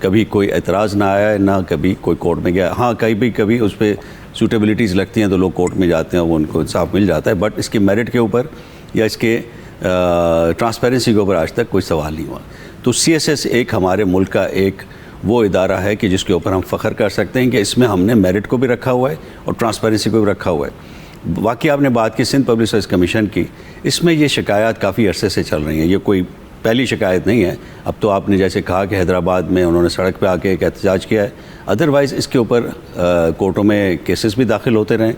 کبھی کوئی اعتراض نہ آیا ہے، نہ کبھی کوئی کورٹ میں گیا. ہاں کبھی اس پہ سوٹیبلٹیز لگتی ہیں تو لوگ کورٹ میں جاتے ہیں، وہ ان کو انصاف مل جاتا ہے، بٹ اس کے میرٹ کے اوپر یا اس کے ٹرانسپیرنسی کے اوپر آج تک کوئی سوال نہیں ہوا. تو CSS ایک ہمارے ملک کا ایک وہ ادارہ ہے کہ جس کے اوپر ہم فخر کر سکتے ہیں کہ اس میں ہم نے میرٹ کو بھی رکھا ہوا ہے اور ٹرانسپیرنسی کو بھی رکھا ہوا ہے. واقعی آپ نے بات کی سندھ پبلک سروس کمیشن کی، اس میں یہ شکایات کافی عرصے سے چل رہی ہیں، یہ کوئی پہلی شکایت نہیں ہے. اب تو آپ نے جیسے کہا کہ حیدرآباد میں انہوں نے سڑک پہ آ کے ایک احتجاج کیا ہے، ادروائز اس کے اوپر کورٹوں میں کیسز بھی داخل ہوتے رہیں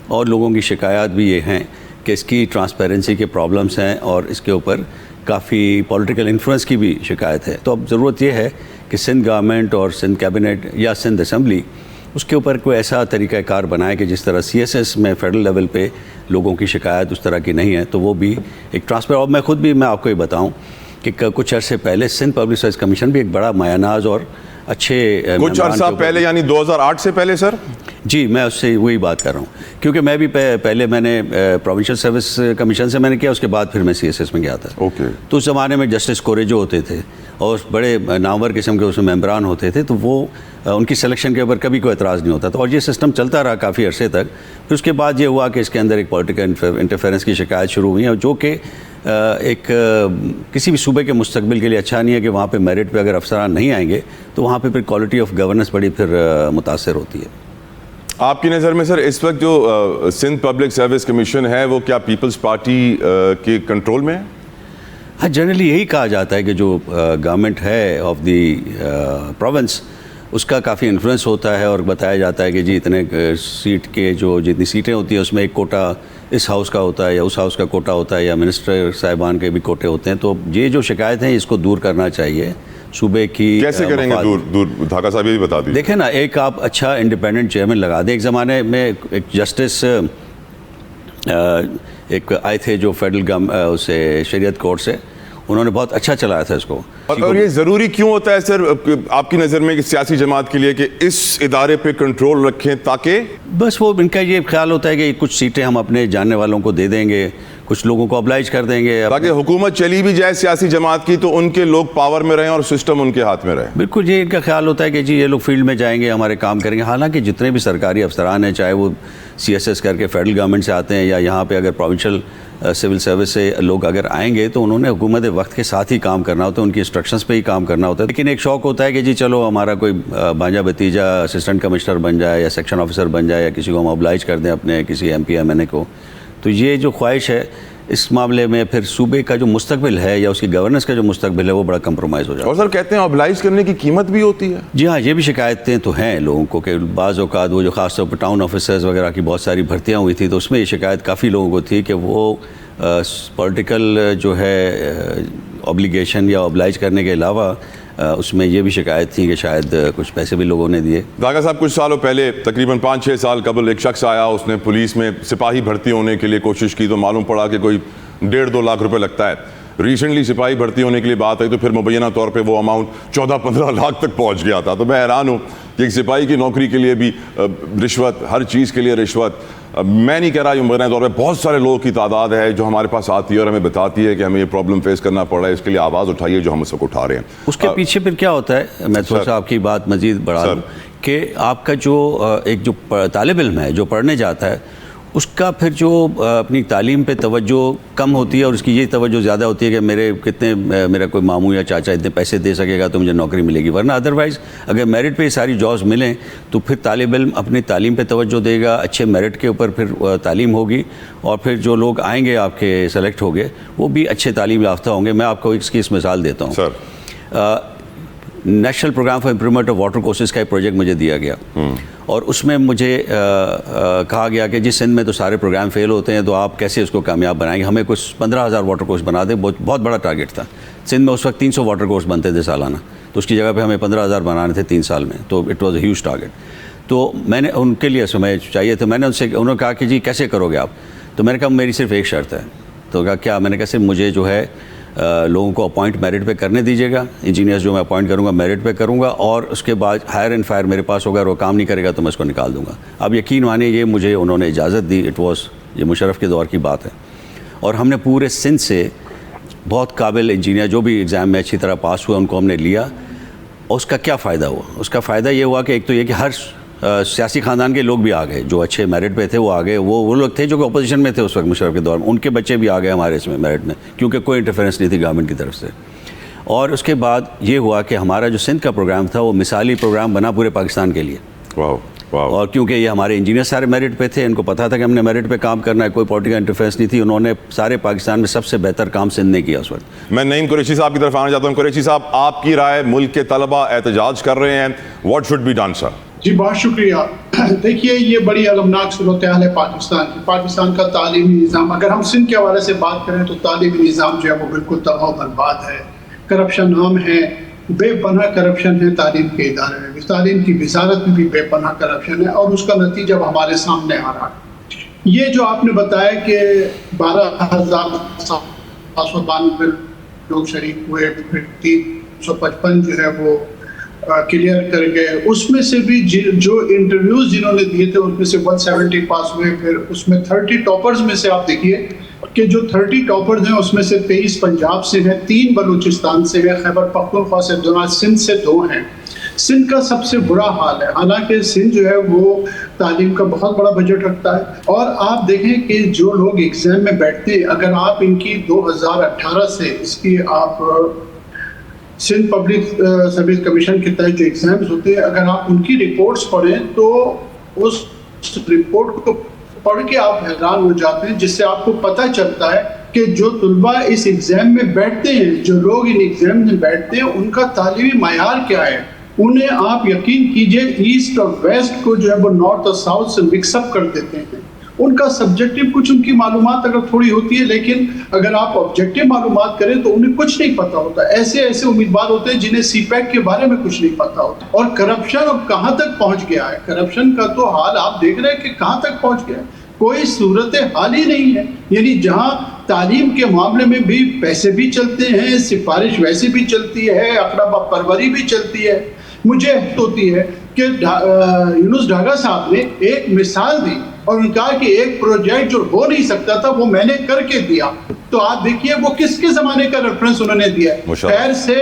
اور لوگوں کی شکایات بھی یہ ہیں کہ اس کی ٹرانسپیرنسی کے پرابلمس ہیں اور اس کے اوپر کافی پولیٹیکل انفلوئنس کی بھی شکایت ہے. تو اب ضرورت یہ ہے کہ سندھ گورنمنٹ اور سندھ کیبنٹ یا سندھ اسمبلی اس کے اوپر کوئی ایسا طریقہ کار بنائے کہ جس طرح CSS میں فیڈرل لیول پہ لوگوں کی شکایت اس طرح کی نہیں ہے، تو وہ بھی ایک ٹرانسپیرنٹ. اور میں خود بھی میں آپ کو یہ بتاؤں کہ کچھ عرصے پہلے سندھ پبلک سروس کمیشن بھی ایک بڑا مایہ ناز اور اچھے کچھ عرصہ پہلے یعنی 2008 سے پہلے سر؟ جی میں اس سے وہی بات کر رہا ہوں، کیونکہ میں بھی پہلے میں نے پروونشل سروس کمیشن سے میں نے کیا، اس کے بعد پھر میں CSS میں گیا تھا. اوکے. تو اس زمانے میں جسٹس کوریجو ہوتے تھے اور بڑے نامور قسم کے اس میں ممبران ہوتے تھے، تو وہ ان کی سلیکشن کے اوپر کبھی کوئی اعتراض نہیں ہوتا تھا اور یہ سسٹم چلتا رہا کافی عرصے تک. پھر اس کے بعد یہ ہوا کہ اس کے اندر ایک پولیٹیکل انٹرفیرنس کی شکایت شروع ہوئی ہے، جو کہ ایک کسی بھی صوبے کے مستقبل کے لیے اچھا نہیں ہے کہ وہاں پہ میرٹ پہ اگر افسران نہیں آئیں گے تو وہاں پہ پھر کوالٹی آف گورننس بڑی پھر متاثر ہوتی ہے. آپ کی نظر میں سر اس وقت جو سندھ پبلک سروس کمیشن ہے وہ کیا پیپلز پارٹی کے کنٹرول میں ہے؟ ہاں جنرلی یہی کہا جاتا ہے کہ جو گورنمنٹ ہے آف دی پروونس اس کا کافی انفلوئنس ہوتا ہے اور بتایا جاتا ہے کہ جی اتنے سیٹ کے جو جتنی سیٹیں ہوتی ہیں اس میں ایک کوٹا اس ہاؤس کا ہوتا ہے یا اس ہاؤس کا کوٹا ہوتا ہے یا منسٹر صاحبان کے بھی کوٹے ہوتے ہیں. تو یہ جو شکایت ہیں اس کو دور کرنا چاہیے صوبے کی. کیسے کریں گے دور؟ دھاکا صاحب یہ بھی بتا دیجیے. دیکھیں نا، ایک آپ اچھا انڈیپینڈنٹ چیئرمین لگا دیں. ایک زمانے میں ایک جسٹس ایک آئے تھے جو فیڈرل سے شریعت کورٹ سے، انہوں نے بہت اچھا چلایا تھا اس کو. اور یہ ضروری کیوں ہوتا ہے سر آپ کی نظر میں کہ سیاسی جماعت کے لیے کہ اس ادارے پہ کنٹرول رکھیں تاکہ بس وہ ان کا یہ خیال ہوتا ہے کہ کچھ سیٹیں ہم اپنے جاننے والوں کو دے دیں گے، کچھ لوگوں کو ابلائج کر دیں گے تاکہ حکومت چلی بھی جائے سیاسی جماعت کی تو ان کے لوگ پاور میں رہیں اور سسٹم ان کے ہاتھ میں رہے. بالکل یہ ان کا خیال ہوتا ہے کہ جی یہ لوگ فیلڈ میں جائیں گے، ہمارے کام کریں گے. حالانکہ جتنے بھی سرکاری افسران ہیں، چاہے وہ CSS کر کے فیڈرل گورنمنٹ سے آتے ہیں یا یہاں پہ اگر پروونشل سول سروس سے لوگ اگر آئیں گے تو انہوں نے حکومت وقت کے ساتھ ہی کام کرنا ہوتا ہے، ان کی انسٹرکشنز پہ ہی کام کرنا ہوتا ہے. لیکن ایک شوق ہوتا ہے کہ جی چلو ہمارا کوئی بھانجا بھتیجا اسسٹنٹ کمشنر بن جائے یا سیکشن آفیسر بن جائے یا کسی کو ہم ابلائج کر دیں اپنے کسی MP MNA کو. تو یہ جو خواہش ہے اس معاملے میں پھر صوبے کا جو مستقبل ہے یا اس کی گورننس کا جو مستقبل ہے وہ بڑا کمپرومائز ہو جاتا ہے. اور سر کہتے ہیں ابلائز کرنے کی قیمت بھی ہوتی ہے. جی ہاں، یہ بھی شکایتیں تو ہیں لوگوں کو کہ بعض اوقات وہ جو خاص طور پر ٹاؤن آفیسرز وغیرہ کی بہت ساری بھرتیاں ہوئی تھی تو اس میں یہ شکایت کافی لوگوں کو تھی کہ وہ پولیٹیکل جو ہے اوبلیگیشن یا ابلائج کرنے کے علاوہ اس میں یہ بھی شکایت تھی کہ شاید کچھ پیسے بھی لوگوں نے دیے. داغا صاحب کچھ سالوں پہلے تقریباً 5-6 سال قبل ایک شخص آیا، اس نے پولیس میں سپاہی بھرتی ہونے کے لیے کوشش کی تو معلوم پڑا کہ کوئی 1.5-2 لاکھ روپے لگتا ہے. ریسنٹلی سپاہی بھرتی ہونے کے لیے بات آئی تو پھر مبینہ طور پہ وہ اماؤنٹ 14-15 لاکھ تک پہنچ گیا تھا. تو میں حیران ہوں کہ ایک سپاہی کی نوکری کے لیے بھی رشوت، ہر چیز کے لیے رشوت. میں نہیں کہہ رہا یہ مبینہ طور پہ بہت سارے لوگوں کی تعداد ہے جو ہمارے پاس آتی ہے اور ہمیں بتاتی ہے کہ ہمیں یہ پرابلم فیس کرنا پڑ رہا ہے، اس کے لیے آواز اٹھائیے جو ہم اس وقت اٹھا رہے ہیں. اس کے پیچھے پھر کیا ہوتا ہے، میں تھوڑا سا آپ کی بات مزید بڑھا دوں کہ آپ کا جو ایک جو طالب علم ہے جو پڑھنے جاتا ہے اس کا پھر جو اپنی تعلیم پہ توجہ کم ہوتی ہے اور اس کی یہ توجہ زیادہ ہوتی ہے کہ میرا کوئی ماموں یا چاچا اتنے پیسے دے سکے گا تو مجھے نوکری ملے گی. ورنہ ادروائز اگر میرٹ پہ یہ ساری جابس ملیں تو پھر طالب علم اپنی تعلیم پہ توجہ دے گا، اچھے میرٹ کے اوپر پھر تعلیم ہوگی اور پھر جو لوگ آئیں گے آپ کے سلیکٹ ہو گئے وہ بھی اچھے تعلیم یافتہ ہوں گے. میں آپ کو اس کی مثال دیتا ہوں. National program for improvement of water courses کا ایک پروجیکٹ مجھے دیا گیا اور اس میں مجھے کہا گیا کہ جس سندھ میں تو سارے پروگرام فیل ہوتے ہیں تو آپ کیسے اس کو کامیاب بنائیں گے، ہمیں کچھ 15,000 واٹر کورس بنا دیں. بہت بڑا ٹارگیٹ تھا. سندھ میں اس وقت 300 واٹر کورس بنتے تھے سالانہ، تو اس کی جگہ پہ ہمیں 15,000 بنانے تھے 3 سال میں. تو it was a huge target. تو میں نے ان کے لیے سمجھ چاہیے تھا، میں نے انہوں نے کہا کہ جی کیسے کرو گے آپ؟ تو میں نے کہا میری صرف ایک شرط ہے. تو کہا کیا؟ میں نے کہا صرف مجھے جو ہے لوگوں کو اپوائنٹ میرٹ پہ کرنے دیجیے گا. انجینئرز جو میں اپوائنٹ کروں گا میرٹ پہ کروں گا اور اس کے بعد ہائر اینڈ فائر میرے پاس ہوگا اور وہ کام نہیں کرے گا تو میں اس کو نکال دوں گا. اب یقین مانیے یہ مجھے انہوں نے اجازت دی. یہ مشرف کے دور کی بات ہے. اور ہم نے پورے سندھ سے بہت قابل انجینئر جو بھی ایگزام میں اچھی طرح پاس ہوئے ان کو ہم نے لیا اس کا کیا فائدہ ہوا؟ اس کا فائدہ یہ ہوا کہ ایک تو یہ کہ ہر سیاسی خاندان کے لوگ بھی آ گئے، جو اچھے میرٹ پہ تھے وہ آ گئے، وہ لوگ تھے جو کہ اپوزیشن میں تھے اس وقت مشرف کے دور میں، ان کے بچے بھی آ گئے ہمارے اس میں میرٹ میں، کیونکہ کوئی انٹرفیرنس نہیں تھی گورنمنٹ کی طرف سے. اور اس کے بعد یہ ہوا کہ ہمارا جو سندھ کا پروگرام تھا وہ مثالی پروگرام بنا پورے پاکستان کے لیے. اور کیونکہ یہ ہمارے انجینئر سارے میرٹ پہ تھے، ان کو پتہ تھا کہ ہم نے میرٹ پہ کام کرنا ہے، کوئی پولیٹیکل انٹرفیرنس نہیں تھی، انہوں نے سارے پاکستان میں سب سے بہتر کام سندھ نے کیا اس وقت. میں نعیم قریشی صاحب کی طرف آنا چاہتا ہوں. قریشی صاحب، آپ کی رائے، ملک کے طلبہ احتجاج کر رہے ہیں، واٹ شوڈ بی ڈن سر؟ جی بہت شکریہ. دیکھیے یہ بڑی المناک صورتحال ہے پاکستان کی. پاکستان کا تعلیمی نظام، اگر ہم سندھ کے حوالے سے بات کریں تو تعلیمی نظام جو ہے وہ بالکل تباہ و برباد ہے. کرپشن عام ہے، بے پناہ کرپشن ہے تعلیم کے ادارے میں، تعلیم کی وزارت میں بھی بے پناہ کرپشن ہے، اور اس کا نتیجہ ہمارے سامنے آ رہا ہے. یہ جو آپ نے بتایا کہ 12,792 لوگ شریک ہوئے، پھر 355 جو ہے وہ کلیئر کر گئے، اس میں سے بھی جو انٹرویوز جنہوں نے دیے تھے اس میں سے 170 پاس ہوئے. پھر اس میں 30 ٹاپرز میں سے آپ دیکھیے کہ جو 30 ٹاپرز ہیں اس میں سے 23 پنجاب سے ہیں، 3 بلوچستان سے ہیں، خیبر پختونخوا سے 2، سندھ سے 2 ہیں. سندھ کا سب سے برا حال ہے، حالانکہ سندھ جو ہے وہ تعلیم کا بہت بڑا بجٹ رکھتا ہے. اور آپ دیکھیں کہ جو لوگ ایگزام میں بیٹھتے ہیں، اگر آپ ان کی 2018 سے اس کی آپ سندھ پبلک سروس کمیشن کے تحت جو ایگزامز ہوتے ہیں، اگر آپ ان کی رپورٹس پڑھیں تو اس رپورٹ کو پڑھ کے آپ حیران ہو جاتے ہیں، جس سے آپ کو پتہ چلتا ہے کہ جو طلباء اس ایگزام میں بیٹھتے ہیں، جو لوگ ان ایگزام میں بیٹھتے ہیں، ان کا تعلیمی معیار کیا ہے. انہیں آپ یقین کیجئے ایسٹ اور ویسٹ کو جو ہے وہ نارتھ اور ساؤتھ سے مکس اپ کر دیتے ہیں. ان کا سبجیکٹو کچھ ان کی معلومات اگر تھوڑی ہوتی ہے، لیکن اگر آپ آبجیکٹو معلومات کریں تو انہیں کچھ نہیں پتہ ہوتا. ایسے امیدوار ہوتے ہیں جنہیں سی پیک کے بارے میں کچھ نہیں پتہ ہوتا. اور کرپشن اب کہاں تک پہنچ گیا ہے، کرپشن کا تو حال آپ دیکھ رہے ہیں کہ کہاں تک پہنچ گیا ہے. کوئی صورت حال ہی نہیں ہے. یعنی جہاں تعلیم کے معاملے میں بھی پیسے بھی چلتے ہیں، سفارش ویسے بھی چلتی ہے، اقربا پروری بھی چلتی ہے. مجھے ہوتی ہے کہ یونس ڈھاگا صاحب نے ایک مثال دی اور ان کہا کہ ایک پروجیکٹ جو ہو نہیں سکتا تھا وہ میں نے کر کے دیا. تو آپ دیکھیے وہ کس کے زمانے کا ریفرنس انہوں نے دیا ہے. خیر سے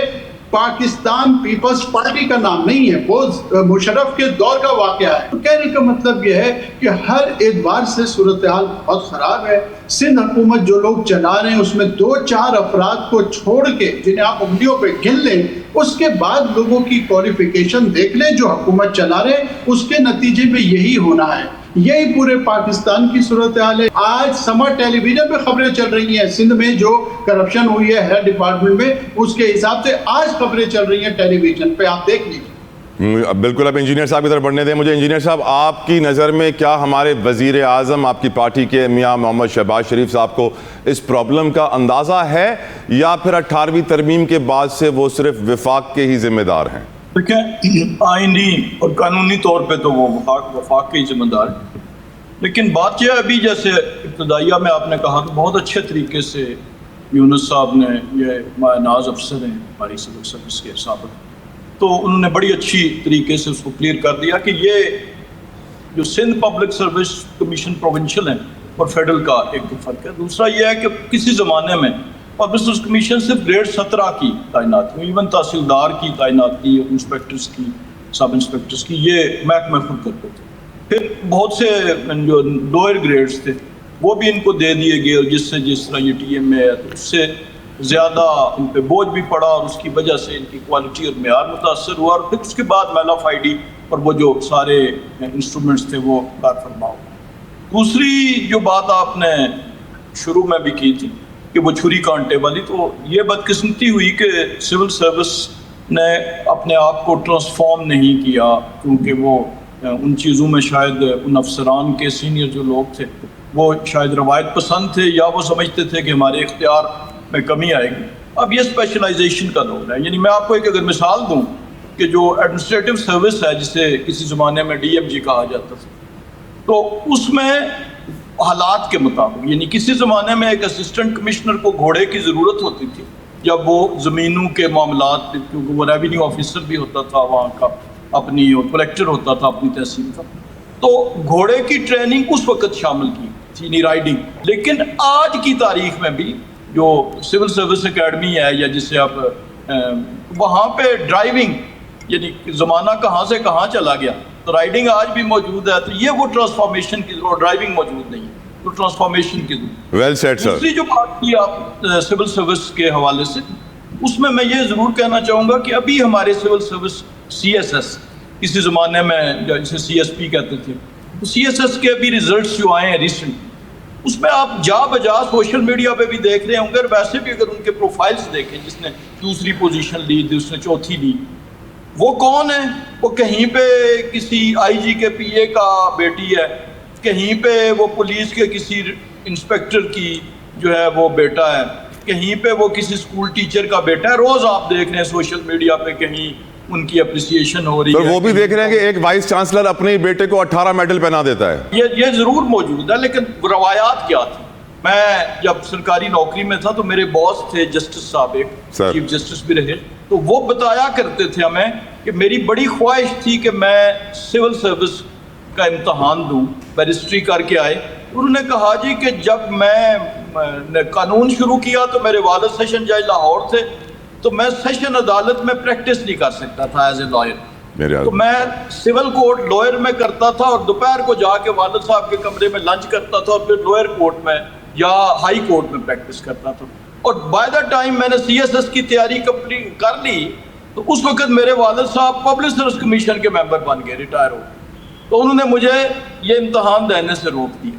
پاکستان پیپلز پارٹی کا نام نہیں ہے، وہ مشرف کے دور کا واقعہ ہے. تو کہنے کا مطلب یہ ہے کہ ہر اعتبار سے صورتحال بہت خراب ہے. سندھ حکومت جو لوگ چلا رہے ہیں اس میں 2-4 افراد کو چھوڑ کے جنہیں آپ انگلیوں پہ گن لیں، اس کے بعد لوگوں کی کوالیفیکیشن دیکھ لیں جو حکومت چلا رہے ہیں، اس کے نتیجے میں یہی ہونا ہے. یہی پورے پاکستان کی صورتحال ہے. آج سمر ٹیلی ویژن پہ خبریں چل رہی ہیں سندھ میں جو کرپشن ہوئی ہے ہیلتھ ڈپارٹمنٹ میں، اس کے حساب سے آج خبریں چل رہی ہیں ٹیلی ویژن پہ، آپ دیکھ لیجیے. بالکل. اب انجینئر صاحب کی طرف بڑھنے دیں مجھے. انجینئر صاحب، آپ کی نظر میں کیا ہمارے وزیر اعظم آپ کی پارٹی کے میاں محمد شہباز شریف صاحب کو اس پرابلم کا اندازہ ہے، یا پھر 18ویں ترمیم کے بعد سے وہ صرف وفاق کے ہی ذمہ دار ہیں؟ دیکھیں، آئینی اور قانونی طور پہ تو وہ وفاق کے ہی ذمہ دار ہیں، لیکن بات یہ ابھی جیسے ابتدائیہ میں آپ نے کہا کہ بہت اچھے طریقے سے یونس صاحب نے، یہ ناز افسر ہیں ہماری سول سروس کے سابق، تو انہوں نے بڑی اچھی طریقے سے اس کو کلیئر کر دیا کہ یہ جو Sindh public service commission provincial ہے اور فیڈرل کا ایک فرق ہے. دوسرا یہ ہے کہ کسی زمانے میں پبلک سروس کمیشن صرف گریڈ 17 کی تعینات کی، ایون تحصیلدار کی تعینات کی، انسپیکٹرز کی، سب انسپیکٹرز کی، یہ محکمہ خود کرتے تھے. پھر بہت سے جو لوئر گریڈز تھے وہ بھی ان کو دے دیے گئے، اور جس طرح یہ ٹی ایم ہے تو اس سے زیادہ ان پہ بوجھ بھی پڑا، اور اس کی وجہ سے ان کی کوالٹی اور معیار متاثر ہوا، اور پھر اس کے بعد میل آف آئی ڈی اور وہ جو سارے انسٹرومنٹس تھے وہ کار فرما ہو. دوسری جو بات آپ نے شروع میں بھی کی تھی کہ وہ چھری کانٹے والی، تو یہ بدقسمتی ہوئی کہ سول سروس نے اپنے آپ کو ٹرانسفارم نہیں کیا، کیونکہ وہ ان چیزوں میں شاید ان افسران کے سینئر جو لوگ تھے وہ شاید روایت پسند تھے، یا وہ سمجھتے تھے کہ ہمارے اختیار میں کمی آئے گی. اب یہ اسپیشلائزیشن کا دور ہے. یعنی میں آپ کو ایک اگر مثال دوں کہ جو ایڈمنسٹریٹو سروس ہے جسے کسی زمانے میں ڈی ایم جی کہا جاتا تھا، تو اس میں حالات کے مطابق، یعنی کسی زمانے میں ایک اسسٹنٹ کمشنر کو گھوڑے کی ضرورت ہوتی تھی جب وہ زمینوں کے معاملات، کیونکہ وہ ریونیو آفیسر بھی ہوتا تھا وہاں کا اپنی، اور کلیکٹر ہوتا تھا اپنی تحصیل کا، تو گھوڑے کی ٹریننگ اس وقت شامل کی تھی، یعنی رائڈنگ. لیکن آج کی تاریخ میں بھی جو سول سروس اکیڈمی ہے، یا جسے آپ وہاں پہ ڈرائیونگ یعنی زمانہ کہاں سے کہاں چلا گیا. تو رائڈنگ آج بھی موجود ہے, تو یہ وہ ٹرانسفارمیشن کی ضرورت, ڈرائیونگ موجود نہیں ہے تو ٹرانسفارمیشن کی ضرورت. ویل سیڈ سر. دوسری جو بات کی آپ سول سروس کے حوالے سے, اس میں یہ ضرور کہنا چاہوں گا کہ ابھی ہمارے civil service C S S, کسی زمانے میں جسے سی ایس پی کہتے تھے, تو سی ایس ایس کے ابھی ریزلٹس جو آئے ہیں ریسنٹ, اس میں آپ جا بجا سوشل میڈیا پہ بھی دیکھ رہے ہوں گے, اور ویسے بھی اگر ان کے پروفائلز دیکھیں, جس نے دوسری پوزیشن لی, جس نے چوتھی لی, وہ کون ہے؟ وہ کہیں پہ کسی آئی جی کے پی اے کا بیٹی ہے, کہیں پہ وہ پولیس کے کسی انسپیکٹر کی جو ہے وہ بیٹا ہے, کہیں پہ وہ کسی اسکول ٹیچر کا بیٹا ہے. روز آپ دیکھ رہے ہیں سوشل میڈیا پہ کہیں ان کی اپریسیشن ہو رہی ہے. وہ بھی دیکھ رہے ہیں کہ ایک وائس چانسلر اپنے بیٹے کو 18 میڈل پہنا دیتا ہے. یہ ضرور موجود ہے, لیکن روایات کیا تھی؟ میں جب سرکاری نوکری میں تھا تو میرے باس تھے جسٹس صاحب, ایک چیف جسٹس بھی رہے, تو وہ بتایا کرتے تھے ہمیں کہ میری بڑی خواہش تھی کہ میں سول سروس کا امتحان دوں. بیرسٹری کر کے آئے, انہوں نے کہا جی کہ جب میں قانون شروع کیا تو میرے والد سیشن جج لاہور تھے, تو میں سیشن عدالت میں پریکٹس نہیں کر سکتا تھا ایز اے لائر, تو میں سول کورٹ لوئر میں کرتا تھا, اور دوپہر کو جا کے والد صاحب کے کمرے میں لنچ کرتا تھا, اور پھر لوئر کورٹ میں یا ہائی کورٹ میں پریکٹس کرتا تھا. اور بائی دا ٹائم میں نے سی ایس ایس کی تیاری کمپلیٹ کر لی, تو اس وقت میرے والد صاحب پبلک سروس کمیشن کے ممبر بن گئے, ریٹائر ہو, تو انہوں نے مجھے یہ امتحان دینے سے روک دیا.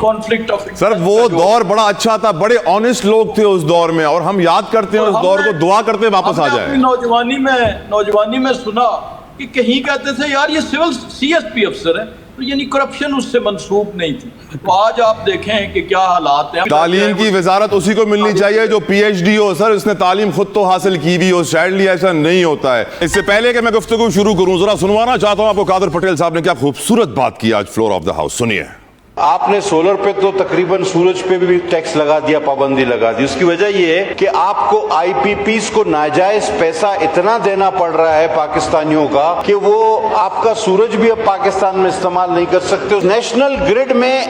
کانفلکٹ آف سر وہ دور بڑا اچھا تھا, بڑے آنےسٹ لوگ تھے اس دور میں, اور ہم یاد کرتے ہیں اس دور کو, دعا کرتے ہیں واپس آ جائے. نوجوانی میں سنا کہ کہیں کہتے تھے یار یہ سول سی ایس پی افسر ہے, تو یعنی کرپشن اس سے منسوب نہیں تھی. تو آج آپ دیکھیں کہ کیا حالات ہیں. تعلیم کی وزارت اسی کو ملنی چاہیے جو پی ایچ ڈی ہو سر, اس نے تعلیم خود تو حاصل کی بھی ہو. سیڈلی ایسا نہیں ہوتا ہے. اس سے پہلے کہ میں گفتگو شروع کروں, ذرا سنوانا چاہتا ہوں آپ کو قادر پٹیل صاحب نے کیا خوبصورت بات کی آج فلور آف دا ہاؤس. سنیے. آپ نے سولر پہ تو تقریباً سورج پہ بھی ٹیکس لگا دیا, پابندی لگا دی. اس کی وجہ یہ ہے کہ آپ کو آئی پی پیز کو ناجائز پیسہ اتنا دینا پڑ رہا ہے پاکستانیوں کا کہ وہ آپ کا سورج بھی اب پاکستان میں استعمال نہیں کر سکتے. نیشنل گریڈ میں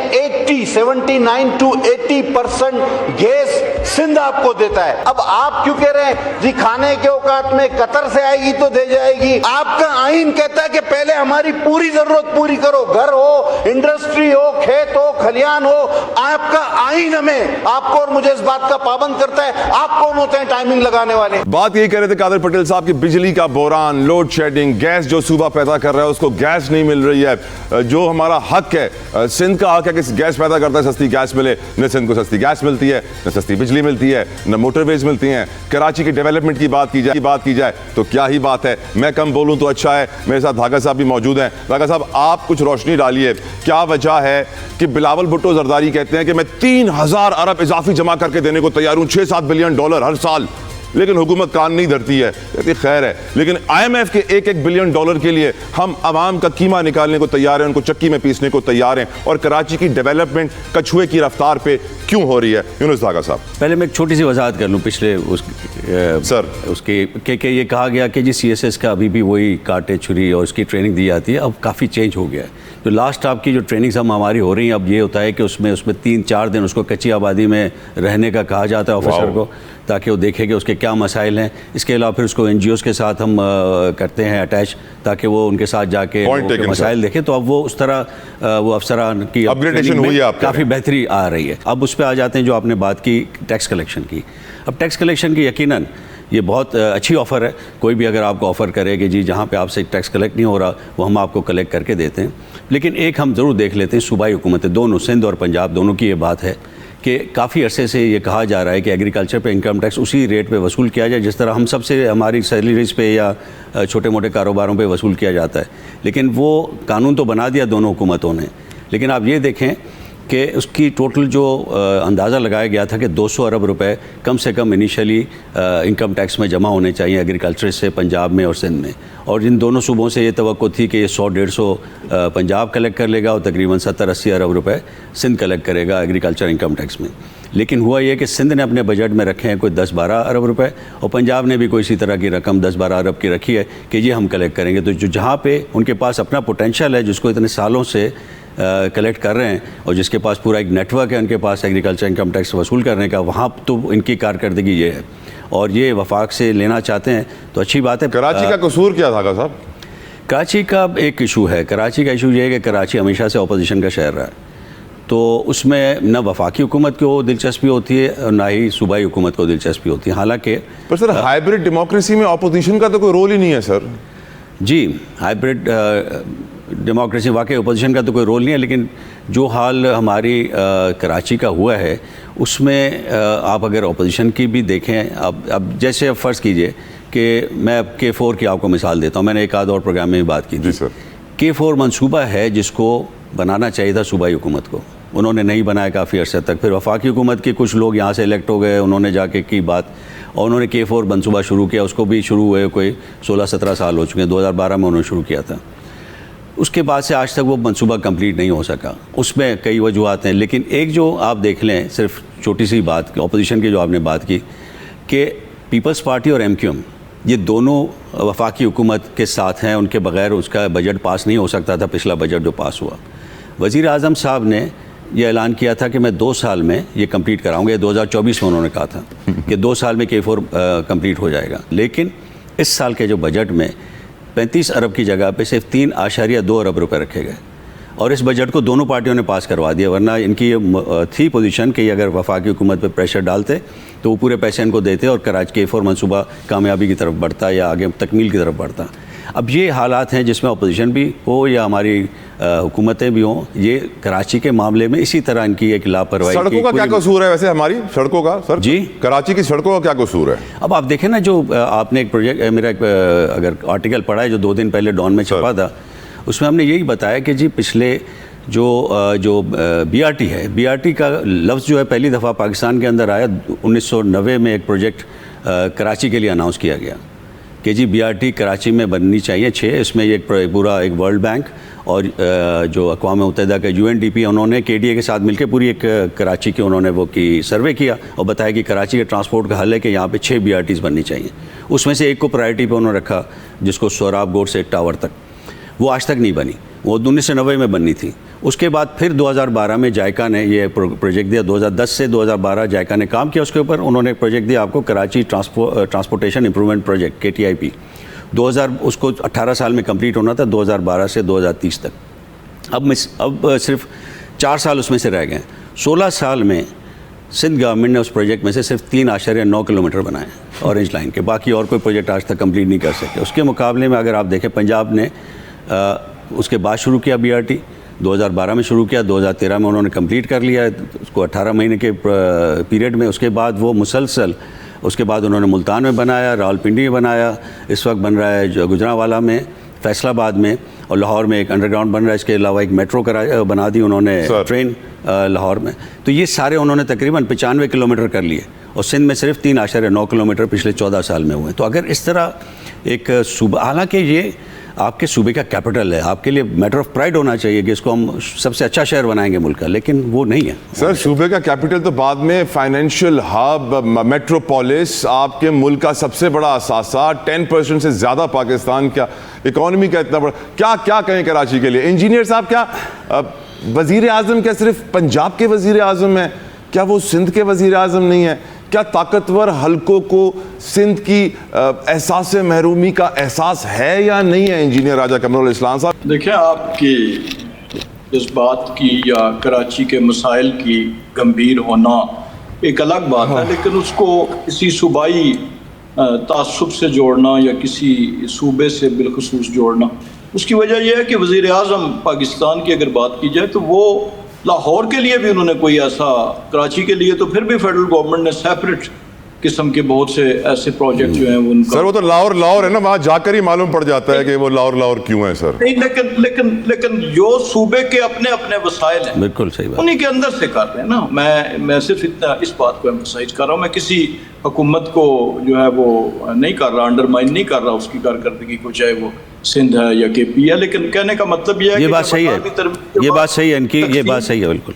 79 to 80% گیس سندھ آپ کو دیتا ہے. اب آپ کیوں کہہ رہے ہیں جی کھانے کے اوقات میں قطر سے آئے گی تو دے جائے گی؟ آپ کا آئین کہتا ہے کہ پہلے ہماری پوری ضرورت پوری کرو, گھر ہو, انڈسٹری ہو, کھیت ہو, کھلیان ہو. آپ کا آئین ہمیں, آپ کو اور مجھے اس بات کا پابند کرتا ہے. آپ کون ہوتے ہیں ٹائمنگ لگانے والے؟ بات یہی کہہ رہے تھے قادر پٹیل صاحب کی بجلی کا بحران, لوڈ شیڈنگ, گیس جو صوبہ پیدا کر رہا ہے اس کو گیس نہیں مل رہی ہے. جو ہمارا حق ہے, سندھ کا حق ہے کہ گیس پیدا کرتا ہے سستی گیس ملے. نہ سندھ کو سستی گیس ملتی ہے, نہ سستی بجلی ملتی ہے, نہ موٹر ویز ملتی ہیں. کراچی کی ڈیولپمنٹ کی بات کی جائے تو کیا ہی بات ہے. میں کم بولوں تو اچھا ہے. میرے ساتھ دھاگا صاحب بھی موجود ہیں. دھاگا صاحب آپ کچھ روشنی ڈالیے, کیا وجہ ہے کہ بلاول بھٹو زرداری کہتے ہیں کہ میں 3000 ارب اضافی جمع کر کے دینے کو تیار ہوں, $6-7 بلین ہر سال, لیکن حکومت کان نہیں دھرتی ہے. کہتی خیر ہے, لیکن آئی ایم ایف کے $1 بلین کے لیے ہم عوام کا قیمہ نکالنے کو تیار ہیں, ان کو چکی میں پیسنے کو تیار ہیں. اور کراچی کی ڈیولپمنٹ کچھوے کی رفتار پہ کیوں ہو رہی ہے؟ یونس دھاگا صاحب پہلے میں ایک چھوٹی سی وضاحت کر لوں. پچھلے اس کی کہ یہ کہا گیا کہ جی سی ایس ایس کا ابھی بھی وہی کانٹے چھری اور اس کی ٹریننگ دی جاتی ہے. اب کافی چینج ہو گیا ہے. جو لاسٹ آپ کی جو ٹریننگز ہماری ہو رہی ہیں, اب یہ ہوتا ہے کہ اس میں 3-4 دن اس کو کچی آبادی میں رہنے کا کہا جاتا ہے آفیسر کو, تاکہ وہ دیکھے کہ اس کے کیا مسائل ہیں. اس کے علاوہ پھر اس کو این جی اوز کے ساتھ ہم کرتے ہیں اٹیچ, تاکہ وہ ان کے ساتھ جا کے مسائل دیکھیں. تو اب وہ اس طرح وہ افسران کی اپگریڈیشن ہوئی ہے, کافی بہتری آ رہی ہے. اب اس پہ آ جاتے ہیں جو آپ نے بات کی ٹیکس کلیکشن کی. اب ٹیکس کلیکشن کی یقیناً یہ بہت اچھی آفر ہے. کوئی بھی اگر آپ کو آفر کرے کہ جی جہاں پہ آپ سے ٹیکس کلیکٹ نہیں ہو رہا وہ ہم آپ کو کلیکٹ کر کے دیتے ہیں. لیکن ایک ہم ضرور دیکھ لیتے ہیں, صوبائی حکومتیں دونوں, سندھ اور پنجاب دونوں کی یہ بات ہے کہ کافی عرصے سے یہ کہا جا رہا ہے کہ ایگریکلچر پہ انکم ٹیکس اسی ریٹ پہ وصول کیا جائے جس طرح ہم سب سے ہماری سیلریز پہ یا چھوٹے موٹے کاروباروں پہ وصول کیا جاتا ہے. لیکن وہ قانون تو بنا دیا دونوں حکومتوں نے, لیکن آپ یہ دیکھیں کہ اس کی ٹوٹل جو اندازہ لگایا گیا تھا کہ 200 ارب روپے کم سے کم انیشلی انکم ٹیکس میں جمع ہونے چاہیے ایگریکلچر سے پنجاب میں اور سندھ میں. اور ان دونوں صوبوں سے یہ توقع تھی کہ یہ 100-150 پنجاب کلیکٹ کر لے گا اور تقریباً 70-80 ارب روپے سندھ کلیکٹ کرے گا ایگریکلچر انکم ٹیکس میں. لیکن ہوا یہ کہ سندھ نے اپنے بجٹ میں رکھے ہیں کوئی 10-12 ارب روپے, اور پنجاب نے بھی کوئی اسی طرح کی رقم 10-12 ارب کی رکھی ہے کہ یہ ہم کلیکٹ کریں گے. تو جہاں پہ ان کے پاس اپنا پوٹینشیل ہے, جس کو اتنے سالوں سے کلیکٹ کر رہے ہیں اور جس کے پاس پورا ایک نیٹ ورک ہے ان کے پاس ایگریکلچر انکم ٹیکس وصول کرنے کا، وہاں تو ان کی کارکردگی یہ ہے اور یہ وفاق سے لینا چاہتے ہیں تو اچھی بات ہے۔ کراچی کا قصور کیا تھا صاحب؟ کراچی کا ایک ایشو ہے، کراچی کا ایشو یہ ہے کہ کراچی ہمیشہ سے اپوزیشن کا شہر رہا ہے، تو اس میں نہ وفاقی حکومت کو دلچسپی ہوتی ہے اور نہ ہی صوبائی حکومت کو دلچسپی ہوتی ہے، حالانکہ پر سر ہائیبرڈ ڈیموکریسی میں اپوزیشن کا تو کوئی رول ہی نہیں ہے سر۔ جی ہائیبرڈ ڈیموکریسی واقعی اپوزیشن کا تو کوئی رول نہیں ہے، لیکن جو حال ہماری کراچی کا ہوا ہے اس میں آپ اگر اپوزیشن کی بھی دیکھیں، اب جیسے اب فرض کیجئے کہ میں K4 کی آپ کو مثال دیتا ہوں، میں نے ایک آدھ اور پروگرام میں بھی بات کی تھی۔ جی سر۔ K4 منصوبہ ہے جس کو بنانا چاہیے تھا صوبائی حکومت کو، انہوں نے نہیں بنایا کافی عرصے تک، پھر وفاقی حکومت کے کچھ لوگ یہاں سے الیکٹ ہو گئے، انہوں نے جا کے کی بات اور انہوں نے K4 منصوبہ شروع کیا، اس کو بھی شروع ہوئے کوئی 16-17 سال ہو چکے ہیں، 2012 میں انہوں نے شروع کیا تھا، اس کے بعد سے آج تک وہ منصوبہ کمپلیٹ نہیں ہو سکا، اس میں کئی وجوہات ہیں، لیکن ایک جو آپ دیکھ لیں صرف چھوٹی سی بات اپوزیشن کی جو آپ نے بات کی کہ پیپلز پارٹی اور MQM یہ دونوں وفاقی حکومت کے ساتھ ہیں، ان کے بغیر اس کا بجٹ پاس نہیں ہو سکتا تھا، پچھلا بجٹ جو پاس ہوا۔ وزیر اعظم صاحب نے یہ اعلان کیا تھا کہ میں 2 سال میں یہ کمپلیٹ کراؤں گا، 2024 میں انہوں نے کہا تھا کہ 2 سال میں K4 کمپلیٹ ہو جائے گا، لیکن اس سال کے جو بجٹ میں 35 ارب کی جگہ پہ صرف 3.2 ارب روپے رکھے گئے اور اس بجٹ کو دونوں پارٹیوں نے پاس کروا دیا، ورنہ ان کی یہ تھی پوزیشن کہ اگر وفاقی حکومت پہ پریشر ڈالتے تو وہ پورے پیسے ان کو دیتے اور کراچی K4 منصوبہ کامیابی کی طرف بڑھتا یا آگے تکمیل کی طرف بڑھتا۔ اب یہ حالات ہیں جس میں اپوزیشن بھی ہو یا ہماری حکومتیں بھی ہوں، یہ کراچی کے معاملے میں اسی طرح ان کی ایک لاپرواہی۔ سڑکوں کا کیا قصور ہے ویسے ہماری سڑکوں کا سر؟ جی کراچی کی سڑکوں کا کیا قصور ہے؟ اب آپ دیکھیں نا، جو آپ نے ایک پروجیکٹ میرا اگر آرٹیکل پڑھا ہے جو 2 دن پہلے ڈان میں چھپا تھا، اس میں ہم نے یہی بتایا کہ جی پچھلے جو BRT ہے، BRT کا لفظ جو ہے پہلی دفعہ پاکستان کے اندر آیا 1990 میں، ایک پروجیکٹ کراچی کے لیے اناؤنس کیا گیا کہ جی BRT کراچی میں بننی چاہیے 6، اس میں یہ پورا ایک ورلڈ بینک اور جو اقوام متحدہ کا UNDP انہوں نے KDA کے ساتھ مل کے پوری ایک کراچی کی انہوں نے وہ کی سروے کیا اور بتایا کہ کراچی کے ٹرانسپورٹ کا حل ہے کہ یہاں پہ 6 BRTs بننی چاہیے، اس میں سے ایک کو پرائرٹی پہ انہوں نے رکھا جس کو سوراب گوڈ سے ٹاور تک، وہ آج تک نہیں بنی، وہ 1990 میں بننی تھی۔ اس کے بعد پھر 2012 میں جائکا نے یہ پروجیکٹ دیا، 2010 سے 2012 جائکا نے کام کیا اس کے اوپر، انہوں نے پروجیکٹ دیا آپ کو Karachi transportation improvement project KTIP، اس کو 18 سال میں کمپلیٹ ہونا تھا، 2012 سے 2030 تک۔ اب صرف 4 سال اس میں سے رہ گئے، 16 سال میں سندھ گورنمنٹ نے اس پروجیکٹ میں سے صرف 3.9 کلومیٹر بنائے اورنج لائن کے، باقی اور کوئی پروجیکٹ آج تک کمپلیٹ نہیں کر سکے۔ اس کے مقابلے میں اگر آپ دیکھیں پنجاب نے اس کے بعد شروع کیا BRT، 2012 میں شروع کیا، 2013 میں انہوں نے کمپلیٹ کر لیا اس کو 18 مہینے کے پیریڈ میں، اس کے بعد وہ مسلسل، اس کے بعد انہوں نے ملتان میں بنایا، راولپنڈی میں بنایا، اس وقت بن رہا ہے جو گجرانوالہ میں، فیصل آباد میں، اور لاہور میں ایک انڈر گراؤنڈ بن رہا ہے، اس کے علاوہ ایک میٹرو بنا دی انہوں نے ٹرین لاہور میں، تو یہ سارے انہوں نے تقریباً 95 کلومیٹر کر لیے اور سندھ میں صرف 3.9 کلومیٹر پچھلے 14 سال میں ہوئے۔ تو اگر اس طرح ایک صوبہ، حالانکہ یہ آپ کے صوبے کا کیپٹل ہے، آپ کے لیے میٹر آف پرائڈ ہونا چاہیے کہ اس کو ہم سب سے اچھا شہر بنائیں گے ملک کا، لیکن وہ نہیں ہے سر۔ صوبے کا کیپٹل تو بعد میں فائنینشیل ہب، میٹروپولس، آپ کے ملک کا سب سے بڑا اثاثہ، 10% سے زیادہ پاکستان کا اکانومی کا اتنا بڑا، کیا کہیں کراچی کے لیے؟ انجینئر صاحب، کیا وزیر اعظم کیا صرف پنجاب کے وزیر اعظم ہیں؟ کیا وہ سندھ کے وزیر اعظم نہیں ہیں؟ کیا طاقتور حلقوں کو سندھ کی احساس محرومی کا احساس ہے یا نہیں ہے؟ انجینئر راجہ قمر الاسلام صاحب، دیکھیں آپ کی اس بات کی یا کراچی کے مسائل کی گمبھیر ہونا ایک الگ بات ہے، لیکن اس کو کسی صوبائی تعصب سے جوڑنا یا کسی صوبے سے بالخصوص جوڑنا، اس کی وجہ یہ ہے کہ وزیر اعظم پاکستان کی اگر بات کی جائے تو وہ لاہور کے لیے بھی انہوں نے کوئی ایسا، کراچی کے لیے تو پھر بھی فیڈرل گورنمنٹ نے سیپریٹ قسم کے بہت سے ایسے پروجیکٹ جو ہیں وہ ان کا، سر وہ تو لاہور ہے نا، وہاں جا کر ہی معلوم پڑ جاتا ہے کہ وہ لاہور کیوں ہے سر۔ نہیں، لیکن جو صوبے کے اپنے وسائل ہیں، بالکل صحیح بات، انہی کے اندر سے کر رہے ہیں نا۔ میں صرف اتنا اس بات کو ایمفسائز کر رہا ہوں، میں کسی حکومت کو جو ہے وہ نہیں کر رہا، انڈرمائن نہیں کر رہا اس کی کارکردگی کو، چاہے وہ سندھ ہے یا KP ہے، لیکن کہنے کا مطلب یہ ہے کہ یہ بات صحیح ہے، یہ بات صحیح ہے ان کی، یہ بات صحیح ہے بالکل۔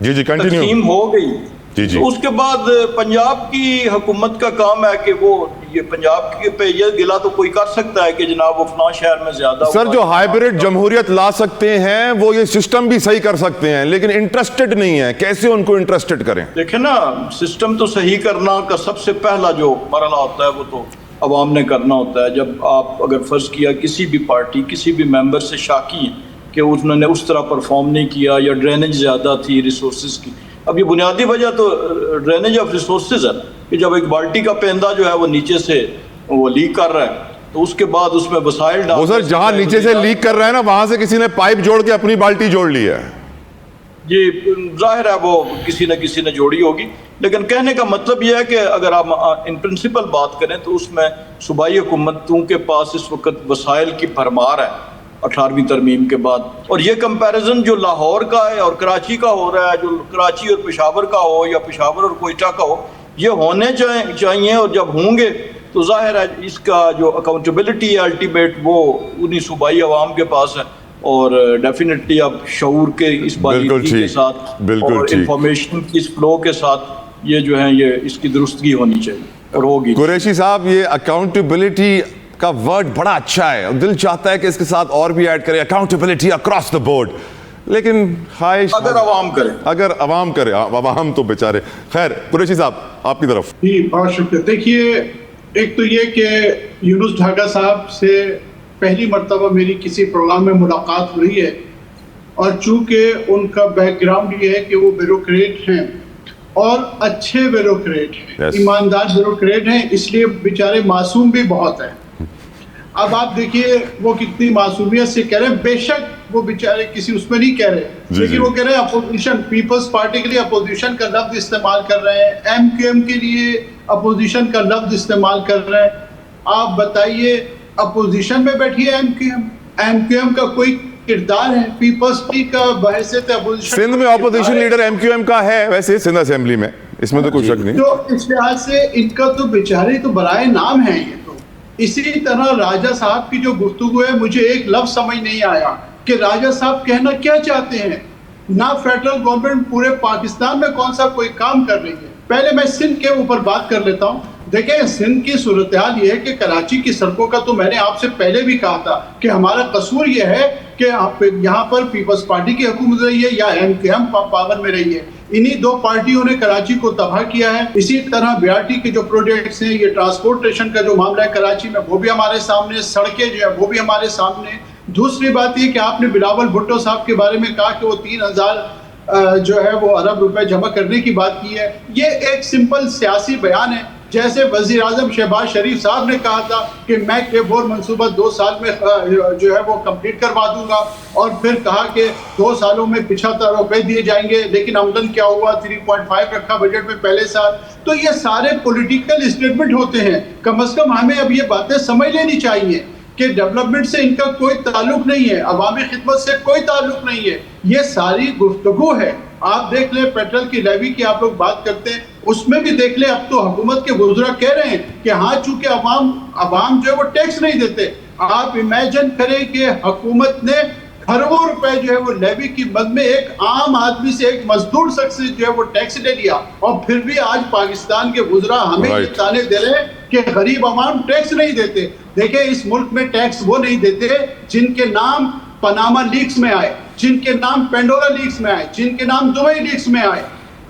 جی کنٹینیو۔ تقسیم ہو گئی، جی اس کے بعد پنجاب کی حکومت کا کام ہے کہ وہ یہ پنجاب کے پہ یہ گلا تو کوئی کر سکتا ہے کہ جناب وہ فلاں شہر میں زیادہ سر جو ہائبرڈ جمہوریت لا سکتے ہیں وہ یہ سسٹم بھی صحیح کر سکتے ہیں لیکن انٹرسٹڈ نہیں ہے, کیسے ان کو انٹرسٹڈ کریں؟ دیکھیں نا, سسٹم تو صحیح کرنا کا سب سے پہلا جو مرحلہ ہوتا ہے وہ تو عوام نے کرنا ہوتا ہے. جب آپ اگر فرض کیا کسی بھی پارٹی کسی بھی ممبر سے شاکی ہیں کہ انہوں نے اس طرح پرفارم نہیں کیا یا ڈرینیج زیادہ تھی ریسورسز کی, اب یہ بنیادی وجہ تو ڈرینیج آف ریسورسز ہے کہ جب ایک بالٹی کا پیندہ جو ہے وہ نیچے سے وہ لیک کر رہا ہے تو اس کے بعد اس میں وسائل ڈال, وہ سر جہاں نیچے سے لیک کر رہا ہے نا وہاں سے کسی نے پائپ جوڑ کے اپنی بالٹی جوڑ لی ہے. جی ظاہر ہے وہ کسی نہ جوڑی ہوگی, لیکن کہنے کا مطلب یہ ہے کہ اگر آپ ان پرنسپل بات کریں تو اس میں صوبائی حکومتوں کے پاس اس وقت وسائل کی بھرمار ہے 18ویں ترمیم کے بعد, اور یہ کمپیریزن جو لاہور کا ہے اور کراچی کا ہو رہا ہے, جو کراچی اور پشاور کا ہو یا پشاور اور کوئٹہ کا ہو, یہ ہونے چاہیے, اور جب ہوں گے تو ظاہر ہے اس کا جو اکاؤنٹیبلٹی ہے الٹیمیٹ وہ انہی صوبائی عوام کے پاس ہے, اور ڈیفینیٹلی اب شعور کے اس باریکی کے ساتھ اور انفارمیشن کی اس فلو کے ساتھ یہ جو ہے یہ اس کی درستگی ہونی چاہیے اور ہوگی. قریشی صاحب یہ اکاؤنٹیبلٹی کا ورڈ بڑا اچھا ہے, دل چاہتا ہے کہ اس کے ساتھ اور بھی ایڈ کرے اکاؤنٹیبلٹی اکراس دا بورڈ, لیکن خواہش اگر عوام کرے عوام تو بیچارے. خیر قریشی صاحب آپ کی طرف. جی بہت شکریہ. دیکھیے ایک تو یہ کہ یونس ڈھاگا صاحب سے پہلی مرتبہ میری کسی پروگرام میں ملاقات ہوئی ہے, اور چونکہ ان کا بیک گراؤنڈ یہ ہے کہ وہ بیوروکریٹ ہیں اور اچھے بیوروکریٹ ہیں, ایماندار بیوروکریٹ ہیں, اس لیے بیچارے معصوم بھی بہت ہیں. اب آپ دیکھیے وہ کتنی معصومیت سے کہہ رہے ہیں, بے شک وہ بیچارے کسی اس میں نہیں کہہ رہے, لیکن وہ کہہ رہے ہیں اپوزیشن, پیپلز پارٹی کے لیے اپوزیشن کا لفظ استعمال کر رہے ہیں, ایم کیو ایم کے لیے اپوزیشن کا لفظ استعمال کر رہے ہیں. آپ بتائیے اپوزیشن میں بیٹھی ہے ایم کیو ایم کا کوئی کردار ہے؟ پیپلز پارٹی کا بحیثیت اپوزیشن سندھ میں opposition leader M Q M کا ہے ویسے سندھ اسمبلی میں, اس میں تو کوئی شک نہیں. تو اس لحاظ سے ان کا تو بیچارے تو برائے نام ہے یہ. تو اسی طرح راجہ صاحب کی جو گفتگو ہے, مجھے ایک لفظ سمجھ نہیں آیا کہ راجہ صاحب کہنا کیا چاہتے ہیں. نہ فیڈرل گورنمنٹ پورے پاکستان میں کون سا کوئی کام کر رہی ہے. پہلے میں سندھ کے اوپر بات کر لیتا ہوں. دیکھیں سندھ کی صورتحال یہ ہے کہ کراچی کی سڑکوں کا تو میں نے آپ سے پہلے بھی کہا تھا کہ ہمارا قصور یہ ہے کہ یہاں پر پیپلز پارٹی کی حکومت رہی ہے یا ایم کیو ایم پاور میں رہی ہے. انہی دو پارٹیوں نے کراچی کو تباہ کیا ہے. اسی طرح BRT کے جو پروجیکٹس ہیں, یہ ٹرانسپورٹیشن کا جو معاملہ ہے کراچی میں, وہ بھی ہمارے سامنے, سڑکیں جو ہے وہ بھی ہمارے سامنے. دوسری بات یہ کہ آپ نے بلاول بھٹو صاحب کے بارے میں کہا کہ وہ 3000 جو ہے وہ ارب روپے جمع کرنے کی بات کی ہے. یہ ایک سمپل سیاسی بیان ہے. جیسے وزیر اعظم شہباز شریف صاحب نے کہا تھا کہ میں K4 منصوبہ 2 سال میں جو ہے وہ کمپلیٹ کروا دوں گا, اور پھر کہا کہ 2 سالوں میں 75 روپے دیے جائیں گے, لیکن عملاً کیا ہوا 3.5 رکھا بجٹ میں پہلے سال. تو یہ سارے پولیٹیکل اسٹیٹمنٹ ہوتے ہیں. کم از کم ہمیں اب یہ باتیں سمجھ لینی چاہیے کہ ڈیولپمنٹ سے ان کا کوئی تعلق نہیں ہے, عوامی خدمت سے کوئی تعلق نہیں ہے, یہ ساری گفتگو ہے. آپ دیکھ لیں پیٹرول کی لیوی کی آپ لوگ بات کرتے ہیں, اس میں بھی دیکھ لیں اب تو حکومت کے وزراء کہہ رہے ہیں کہ ہاں چونکہ عوام جو ہے وہ ٹیکس نہیں دیتے. آپ امیجن کریں کہ حکومت نے کروڑوں روپے جو ہے وہ لیوی کی مد میں ایک عام آدمی سے, ایک مزدور شخص سے جو ہے وہ ٹیکس لے لیا, اور پھر بھی آج پاکستان کے وزراء ہمیں یہ تانے دے رہے ہیں کہ غریب عوام ٹیکس نہیں دیتے. دیکھیں اس ملک میں ٹیکس وہ نہیں دیتے جن کے نام پاناما لیکس میں آئے, جن کے نام پینڈورا لیکس میں آئے, جن کے نام دبئی لیکس میں آئے.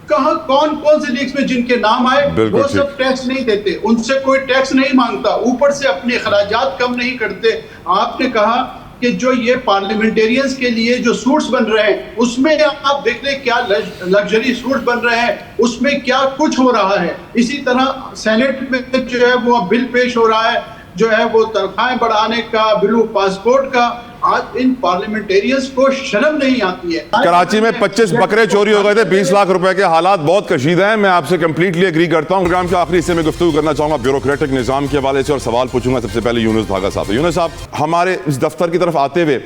کہاں کون سے لیکس میں جن کے نام آئے وہ سب ٹیکس نہیں دیتے, ان سے کوئی ٹیکس نہیں مانگتا, اوپر سے اپنے اخراجات کم نہیں کرتے. آپ نے کہا کہ جو یہ پارلیمنٹیرینز کے لیے جو سوٹس بن رہے ہیں اس میں آپ دیکھ لیں کیا لگژری سوٹس بن رہے ہیں, اس میں کیا کچھ ہو رہا ہے. اسی طرح سینٹ میں جو ہے وہ بل پیش ہو رہا ہے جو ہے وہ تنخواہیں بڑھانے کا, بلو پاسپورٹ کا. آج ان پارلیمنٹیرینز کو شرم نہیں آتی ہے. کراچی میں 25 بکرے چوری ہو گئے تھے, 20 لاکھ روپے کے حالات بہت کشیدہ ہیں. میں آپ سے کمپلیٹلی ایگری کرتا ہوں. پروگرام کے آخری حصے میں گفتگو کرنا چاہوں گا بیوروکریٹک نظام کے حوالے سے, اور سوال پوچھوں گا سب سے پہلے یونس ڈھاگا صاحب. یونس صاحب ہمارے اس دفتر کی طرف آتے ہوئے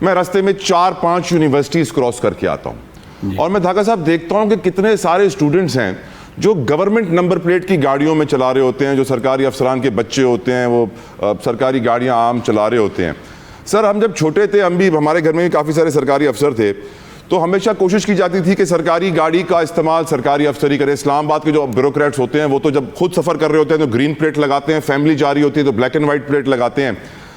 میں راستے میں 4-5 یونیورسٹیز کراس کر کے آتا ہوں, اور میں ڈھاگا صاحب دیکھتا ہوں کہ کتنے سارے اسٹوڈنٹس ہیں جو گورنمنٹ نمبر پلیٹ کی گاڑیوں میں چلا رہے ہوتے ہیں, جو سرکاری افسران کے بچے ہوتے ہیں وہ سرکاری گاڑیاں عام چلا رہے ہوتے ہیں. سر ہم جب چھوٹے تھے, ہم بھی, ہمارے گھر میں بھی کافی سارے سرکاری افسر تھے, تو ہمیشہ کوشش کی جاتی تھی کہ سرکاری گاڑی کا استعمال سرکاری افسری کرے. اسلام آباد کے جو بیوروکریٹس ہوتے ہیں وہ تو جب خود سفر کر رہے ہوتے ہیں تو گرین پلیٹ لگاتے ہیں, فیملی جا رہی ہوتی ہے تو بلیک اینڈ وائٹ پلیٹ لگاتے ہیں.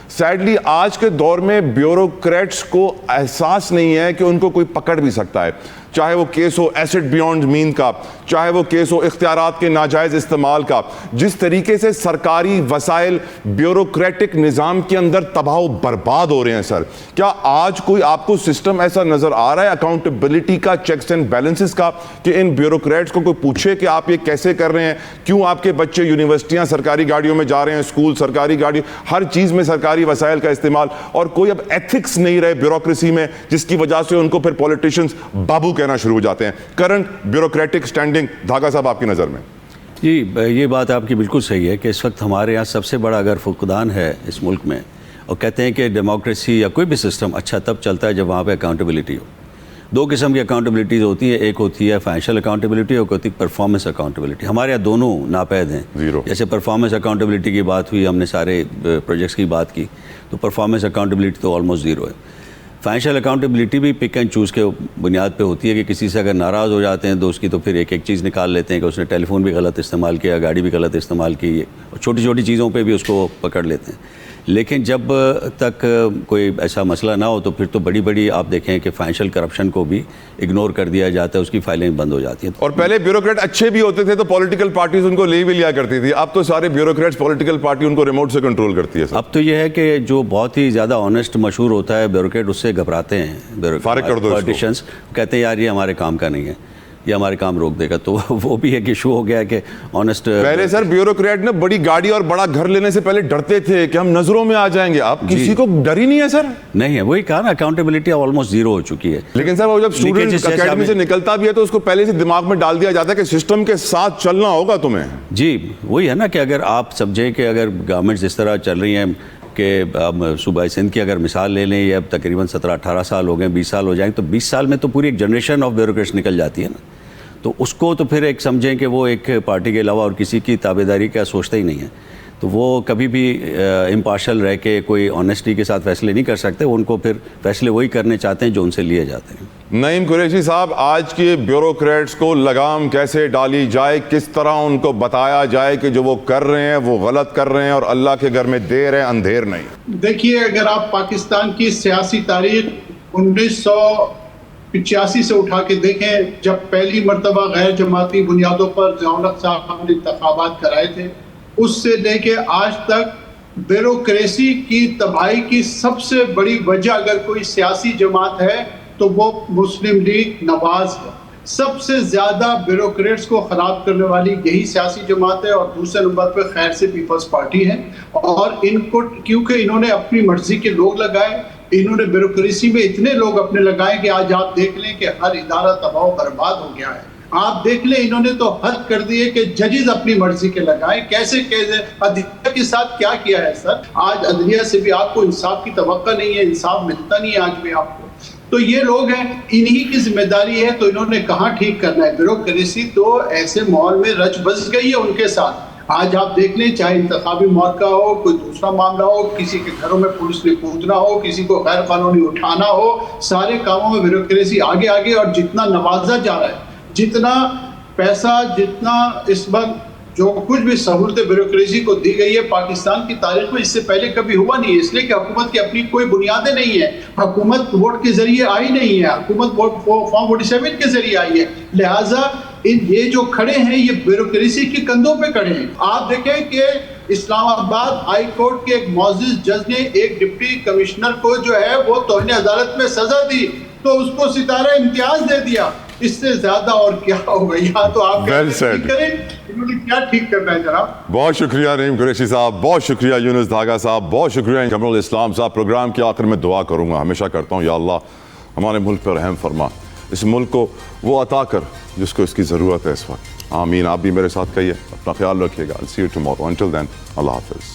سیڈلی آج کے دور میں بیوروکریٹس کو احساس نہیں ہے کہ ان کو کوئی پکڑ بھی سکتا ہے, چاہے وہ کیس ہو ایسٹ بیونڈ مین کا, چاہے وہ کیس ہو اختیارات کے ناجائز استعمال کا. جس طریقے سے سرکاری وسائل بیوروکریٹک نظام کے اندر تباہ و برباد ہو رہے ہیں سر, کیا آج کوئی آپ کو سسٹم ایسا نظر آ رہا ہے اکاؤنٹیبلٹی کا, چیکس اینڈ بیلنسز کا, کہ ان بیوروکریٹس کو کوئی پوچھے کہ آپ یہ کیسے کر رہے ہیں, کیوں آپ کے بچے یونیورسٹیاں سرکاری گاڑیوں میں جا رہے ہیں, اسکول سرکاری گاڑی, ہر چیز میں سرکاری وسائل کا استعمال, اور کوئی اب ایتھکس نہیں رہے بیوروکریسی میں, جس کی وجہ سے ان کو پھر پولیٹیشنز بابو کہنا شروع ہو جاتے ہیں. کرنٹ بیوروکریٹک سٹینڈنگ دھاگا صاحب آپ کی نظر میں؟ جی یہ بات آپ کی بالکل صحیح ہے کہ اس وقت ہمارے یہاں سب سے بڑا اگر فقدان ہے اس ملک میں, اور کہتے ہیں کہ ڈیموکریسی یا کوئی بھی سسٹم اچھا تب چلتا ہے جب وہاں پہ اکاؤنٹیبلٹی ہو. دو قسم کی اکاؤنٹیبلٹیز ہوتی ہیں, ایک ہوتی ہے فائنینشیل اکاؤنٹیبلٹی اور ایک ہوتی ہے پرفارمنس اکاؤنٹیبلٹی. ہمارے یہاں دونوں ناپید ہیں. جیسے پرفارمنس اکاؤنٹیبلٹی کی بات ہوئی, ہم نے سارے پروجیکٹس کی بات کی, تو پرفارمنس اکاؤنٹیبلٹی تو آلموسٹ زیرو ہے. فائنینشیل اکاؤنٹیبلٹی بھی پک اینڈ چوز کے بنیاد پہ ہوتی ہے کہ کسی سے اگر ناراض ہو جاتے ہیں تو اس کی تو پھر ایک ایک چیز نکال لیتے ہیں کہ اس نے ٹیلی فون بھی غلط استعمال کیا, گاڑی بھی غلط استعمال کی, اور چھوٹی چھوٹی چیزوں پہ بھی اس کو پکڑ لیتے ہیں. لیکن جب تک کوئی ایسا مسئلہ نہ ہو تو پھر تو بڑی بڑی آپ دیکھیں کہ فائنینشیل کرپشن کو بھی اگنور کر دیا جاتا ہے, اس کی فائلیں بند ہو جاتی ہیں. اور پہلے بیوروکریٹ اچھے بھی ہوتے تھے تو پولیٹیکل پارٹیز ان کو لے بھی لیا کرتی تھی, اب تو سارے بیوروکریٹس پولیٹیکل پارٹی ان کو ریموٹ سے کنٹرول کرتی ہے. اب تو یہ ہے کہ جو بہت ہی زیادہ آنیسٹ مشہور ہوتا ہے بیوروکریٹ, اس سے گھبراتے ہیں پولیٹیشنز, کہتے ہیں یار یہ ہمارے کام کا نہیں ہے, یہ ہمارے کام روک دے گا. تو وہ بھی ایک ایشو ہو گیا کہ آنیسٹ. پہلے سر بیوروکریٹ نے بڑی گاڑی اور بڑا گھر لینے سے پہلے ڈرتے تھے کہ ہم نظروں میں آ جائیں گے. اب کسی کو ڈر ہی نہیں ہے سر. نہیں ہے, وہی کہا نا, اکاؤنٹیبلٹی آلموسٹ زیرو ہو چکی ہے. لیکن سر وہ جب اسٹوڈنٹ اکیڈمی سے نکلتا بھی ہے تو اس کو پہلے سے دماغ میں ڈال دیا جاتا ہے کہ سسٹم کے ساتھ چلنا ہوگا تمہیں. جی وہی ہے نا کہ اگر آپ سمجھیں کہ اگر گورنمنٹ جس طرح چل رہی ہیں کہ اب صوبہ سندھ کی اگر مثال لے لیں, یہ اب تقریباً 17-18 سال ہو گئے, 20 سال ہو جائیں, تو 20 سال میں تو پوری ایک جنریشن آف بیوروکریٹس نکل جاتی ہے نا. تو اس کو تو پھر ایک سمجھیں کہ وہ ایک پارٹی کے علاوہ اور کسی کی تابعداری کا سوچتا ہی نہیں ہے, تو وہ کبھی بھی امپارشل رہ کے کوئی آنیسٹی کے ساتھ فیصلے نہیں کر سکتے. ان کو پھر فیصلے وہی کرنے چاہتے ہیں جو ان سے لیے جاتے ہیں. نعیم قریشی صاحب, آج کے بیوروکریٹس کو لگام کیسے ڈالی جائے, کس طرح ان کو بتایا جائے کہ جو وہ کر رہے ہیں وہ غلط کر رہے ہیں اور اللہ کے گھر میں دیر ہے اندھیر نہیں؟ دیکھیے, اگر آپ پاکستان کی سیاسی تاریخ 1985 سے اٹھا کے دیکھیں, جب پہلی مرتبہ غیر جماعتی بنیادوں پر ضیاء-ال-حق صاحب نے انتخابات کرائے تھے, اس سے لے کے آج تک بیوروکریسی کی تباہی کی سب سے بڑی وجہ اگر کوئی سیاسی جماعت ہے تو وہ مسلم لیگ نواز ہے. سب سے زیادہ بیوروکریٹس کو خراب کرنے والی یہی سیاسی جماعت ہے, اور دوسرے نمبر پہ خیر سے پیپلز پارٹی ہے. اور ان کو کیونکہ انہوں نے اپنی مرضی کے لوگ لگائے, انہوں نے بیوروکریسی میں اتنے لوگ اپنے لگائے کہ آج آپ دیکھ لیں کہ ہر ادارہ تباہ و برباد ہو گیا ہے. آپ دیکھ لیں انہوں نے تو حد کر دی ہے کہ ججز اپنی مرضی کے لگائے. کیسے عدلیہ کے ساتھ کیا کیا ہے سر, آج عدلیہ سے بھی آپ کو انصاف کی توقع نہیں ہے, انصاف ملتا نہیں ہے آج بھی آپ کو. تو یہ لوگ ہیں, انہی کی ذمہ داری ہے, تو انہوں نے کہاں ٹھیک کرنا ہے. بیوروکریسی تو ایسے ماحول میں رچ بس گئی ہے ان کے ساتھ. آج آپ دیکھ لیں, چاہے انتخابی موقع ہو, کوئی دوسرا معاملہ ہو, کسی کے گھروں میں پولیس نے کودنا ہو, کسی کو غیر قانونی اٹھانا ہو, سارے کاموں میں بیوروکریسی آگے آگے. اور جتنا نوازا جا رہا ہے, جتنا پیسہ, جتنا اس وقت جو کچھ بھی سہولتیں بیوروکریسی کو دی گئی ہے پاکستان کی تاریخ میں, اس سے پہلے کبھی ہوا نہیں ہے. اس لیے کہ حکومت کی اپنی کوئی بنیادیں نہیں ہیں, حکومت ووٹ کے ذریعے آئی نہیں ہے, حکومت فارم 47 کے ذریعے آئی ہے. لہٰذا یہ جو کھڑے ہیں یہ بیوروکریسی کی کندھوں پہ کھڑے ہیں. آپ دیکھیں کہ اسلام آباد ہائی کورٹ کے ایک معزز جج نے ایک ڈپٹی کمشنر کو جو ہے وہ توہین عدالت میں سزا دی, تو اس کو ستارہ امتیاز دے دیا. اس سے زیادہ اور کیا ہوگا؟ یہاں تو آپ ٹھیک کریں, انہوں نے کیا ٹھیک کرنا ہے جناب. بہت شکریہ نعیم قریشی صاحب, بہت شکریہ یونس دھاگا صاحب, بہت شکریہ قمر الاسلام صاحب. پروگرام کے آخر میں دعا کروں گا, ہمیشہ کرتا ہوں, یا اللہ ہمارے ملک پر رحم فرما, اس ملک کو وہ عطا کر جس کو اس کی ضرورت ہے اس وقت. آمین. آپ بھی میرے ساتھ کہیے, اپنا خیال رکھیے گا. I'll see you tomorrow. Until then, اللہ حافظ.